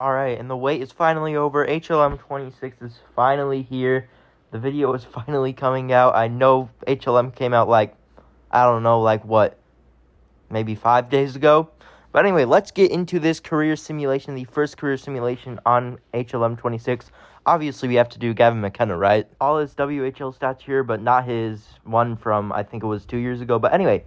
Alright, and the wait is finally over. HLM26 is finally here. The video is finally coming out. I know HLM came out I don't know, maybe 5 days ago. But anyway, let's get into this career simulation, the first career simulation on HLM26. Obviously, we have to do Gavin McKenna, right? All his WHL stats here, but not his one from, I think it was 2 years ago. But anyway,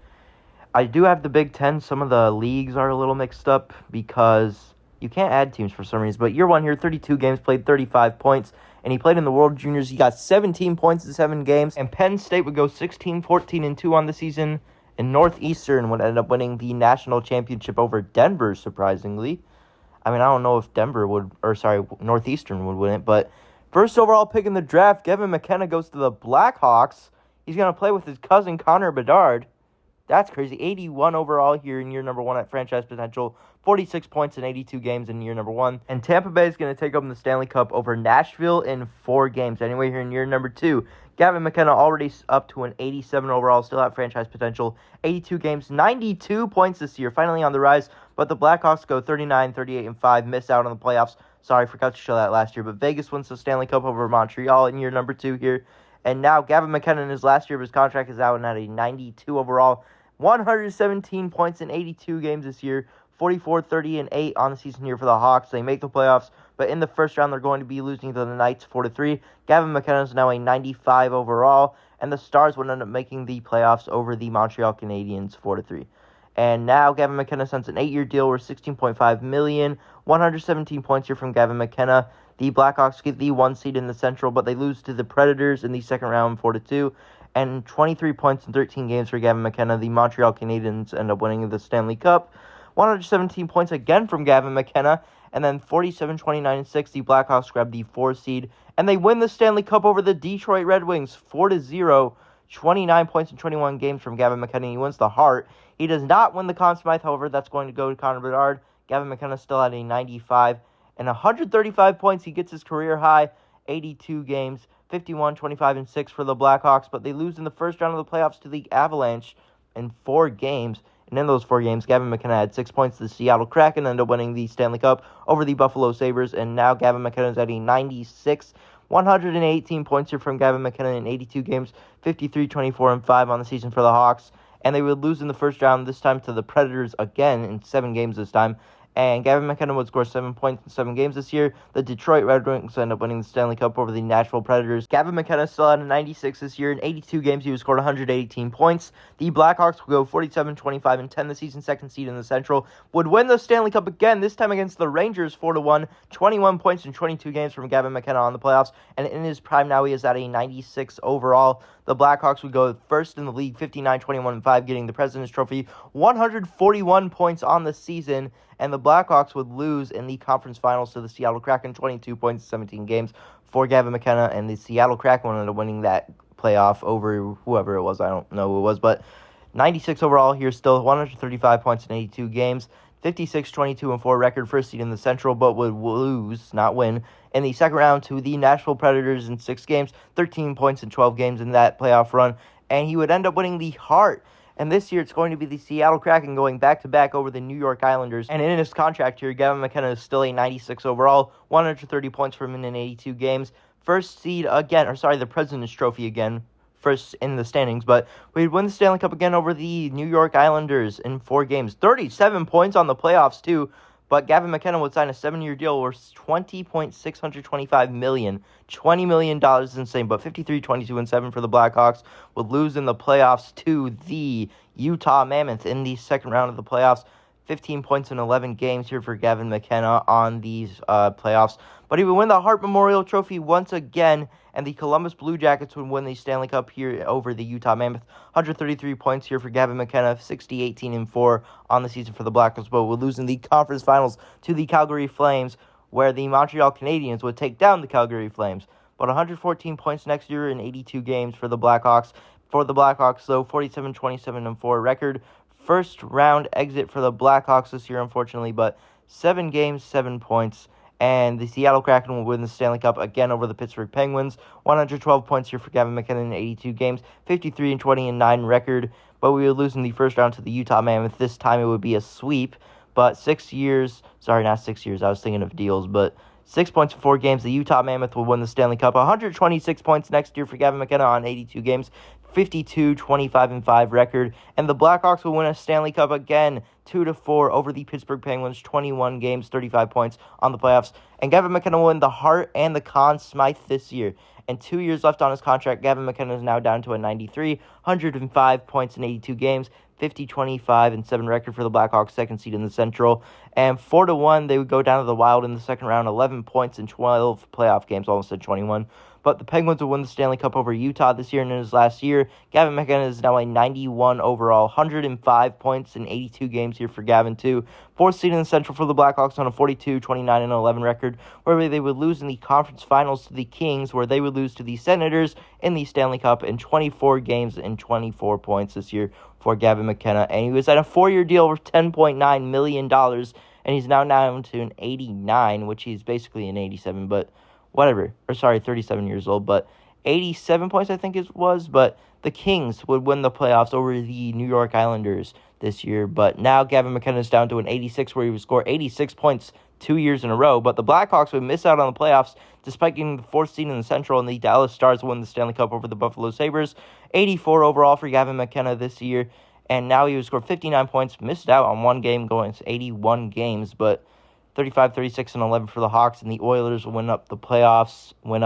I do have the Big Ten. Some of the leagues are a little mixed up because you can't add teams for some reason. But year one here, 32 games played, 35 points. And he played in the World Juniors. He got 17 points in 7 games. And Penn State would go 16-14-2 on the season. And Northeastern would end up winning the national championship over Denver, surprisingly. I mean, I don't know if Northeastern would win it. But first overall pick in the draft, Gavin McKenna goes to the Blackhawks. He's going to play with his cousin, Connor Bedard. That's crazy. 81 overall here in year number 1 at franchise potential. 46 points in 82 games in year number 1. And Tampa Bay is going to take home the Stanley Cup over Nashville in 4 games. Anyway, here in year number 2, Gavin McKenna already up to an 87 overall, still at franchise potential. 82 games, 92 points this year, finally on the rise. But the Blackhawks go 39, 38, and 5, miss out on the playoffs. Sorry, forgot to show that last year. But Vegas wins the Stanley Cup over Montreal in year number 2 here. And now Gavin McKenna in his last year of his contract is out and at a 92 overall. 117 points in 82 games this year. 44, 30, and 8 on the season here for the Hawks. They make the playoffs, but in the first round, they're going to be losing to the Knights 4-3. Gavin McKenna is now a 95 overall, and the Stars would end up making the playoffs over the Montreal Canadiens 4-3. And now Gavin McKenna signs an 8-year deal worth $16.5 million. 117 points here from Gavin McKenna. The Blackhawks get the 1 seed in the Central, but they lose to the Predators in the second round 4-2. And 23 points in 13 games for Gavin McKenna. The Montreal Canadiens end up winning the Stanley Cup. 117 points again from Gavin McKenna. And then 47, 29, and 6, the Blackhawks grab the 4 seed. And they win the Stanley Cup over the Detroit Red Wings 4-0. 29 points in 21 games from Gavin McKenna. He wins the Hart. He does not win the Conn Smythe, however. That's going to go to Connor Bedard. Gavin McKenna still at a 95. And 135 points. He gets his career high. 82 games. 51, 25, and 6 for the Blackhawks. But they lose in the first round of the playoffs to the Avalanche in 4 games. And in those 4 games, Gavin McKenna had 6 points to the Seattle Kraken, ended up winning the Stanley Cup over the Buffalo Sabres. And now Gavin McKenna is at a 96. 118 points here from Gavin McKenna in 82 games. 53, 24, and 5 on the season for the Hawks. And they would lose in the first round, this time to the Predators again in 7 games this time. And Gavin McKenna would score 7 points in 7 games this year. The Detroit Red Wings end up winning the Stanley Cup over the Nashville Predators. Gavin McKenna still had a 96 this year. In 82 games, he would scored 118 points. The Blackhawks would go 47, 25, and 10 this season, second seed in the Central. Would win the Stanley Cup again, this time against the Rangers 4-1. 21 points in 22 games from Gavin McKenna on the playoffs. And in his prime now, he is at a 96 overall. The Blackhawks would go first in the league, 59, 21, and 5, getting the President's Trophy. 141 points on the season. And the Blackhawks would lose in the conference finals to the Seattle Kraken, 22 points in 17 games for Gavin McKenna. And the Seattle Kraken ended up winning that playoff over whoever it was. I don't know who it was, but 96 overall here still, 135 points in 82 games. 56, 22, and 4 record, first seed in the Central, but would lose, not win, in the second round to the Nashville Predators in 6 games, 13 points in 12 games in that playoff run, and he would end up winning the Hart. And this year, it's going to be the Seattle Kraken going back-to-back over the New York Islanders. And in his contract here, Gavin McKenna is still a 96 overall, 130 points for him in 82 games. First seed again, the President's Trophy again, first in the standings. But we'd win the Stanley Cup again over the New York Islanders in 4 games. 37 points on the playoffs, too. But Gavin McKenna would sign a 7-year deal worth $20.625 million. $20 million is insane, but 53, 22, and 7 for the Blackhawks would lose in the playoffs to the Utah Mammoth in the second round of the playoffs. 15 points in 11 games here for Gavin McKenna on these playoffs. But he would win the Hart Memorial Trophy once again, and the Columbus Blue Jackets would win the Stanley Cup here over the Utah Mammoth. 133 points here for Gavin McKenna, 60, 18, and 4 on the season for the Blackhawks, but would lose in the conference finals to the Calgary Flames, where the Montreal Canadiens would take down the Calgary Flames. But 114 points next year in 82 games for the Blackhawks. For the Blackhawks, though, 47, 27, and 4 record. First round exit for the Blackhawks this year, unfortunately, but 7 games, 7 points. And the Seattle Kraken will win the Stanley Cup again over the Pittsburgh Penguins. 112 points here for Gavin McKenna in 82 games. 53 and 20 and 9 record. But we would lose in the first round to the Utah Mammoth. This time it would be a sweep. but 6 years, sorry, not 6 years, I was thinking of deals, but 6 points in 4 games. The Utah Mammoth will win the Stanley Cup. 126 points next year for Gavin McKenna on 82 games. 52, 25-5 record. And the Blackhawks will win a Stanley Cup again, 2-4 over the Pittsburgh Penguins. 21 games, 35 points on the playoffs. And Gavin McKenna will win the Hart and the Conn Smythe this year. And 2 years left on his contract. Gavin McKenna is now down to a 93, 105 points in 82 games. 50, 25-7 record for the Blackhawks, second seed in the Central. And 4-1, they would go down to the Wild in the second round, 11 points in 12 playoff games, almost said 21. But the Penguins will win the Stanley Cup over Utah this year, and in his last year, Gavin McKenna is now a 91 overall, 105 points in 82 games here for Gavin, too. Fourth seed in the Central for the Blackhawks on a 42, 29-11 record, where they would lose in the conference finals to the Kings, where they would lose to the Senators in the Stanley Cup in 24 games and 24 points this year for Gavin McKenna. And he was at a 4-year deal for $10.9 million, and he's now down to an 89, which he's basically an 87, but whatever, or sorry, 37 years old, but 87 points I think it was, but the Kings would win the playoffs over the New York Islanders this year, but now Gavin McKenna is down to an 86, where he would score 86 points 2 years in a row, but the Blackhawks would miss out on the playoffs despite getting the 4th seed in the Central, and the Dallas Stars win the Stanley Cup over the Buffalo Sabres. 84 overall for Gavin McKenna this year, and now he would score 59 points, missed out on one game going to 81 games, but 35, 36-11 for the Hawks, and the Oilers will win up the playoffs. What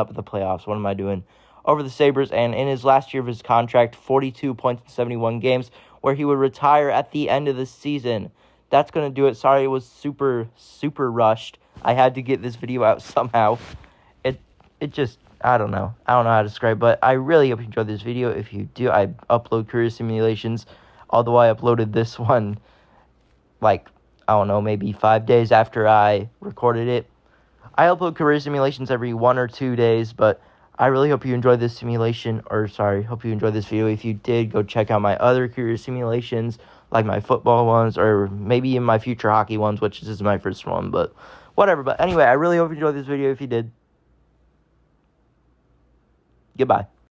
am I doing? Over the Sabres, and in his last year of his contract, 42 points in 71 games, where he would retire at the end of the season. That's going to do it. Sorry, it was super, super rushed. I had to get this video out somehow. It just, I don't know how to describe it, but I really hope you enjoyed this video. If you do, I upload career simulations, although I uploaded this one, like, I don't know, maybe 5 days after I recorded it. I upload career simulations every 1 or 2 days, but I really hope you enjoyed this simulation, hope you enjoyed this video. If you did, go check out my other career simulations, like my football ones, or maybe in my future hockey ones, which this is my first one, but whatever. But anyway, I really hope you enjoyed this video. If you did, goodbye.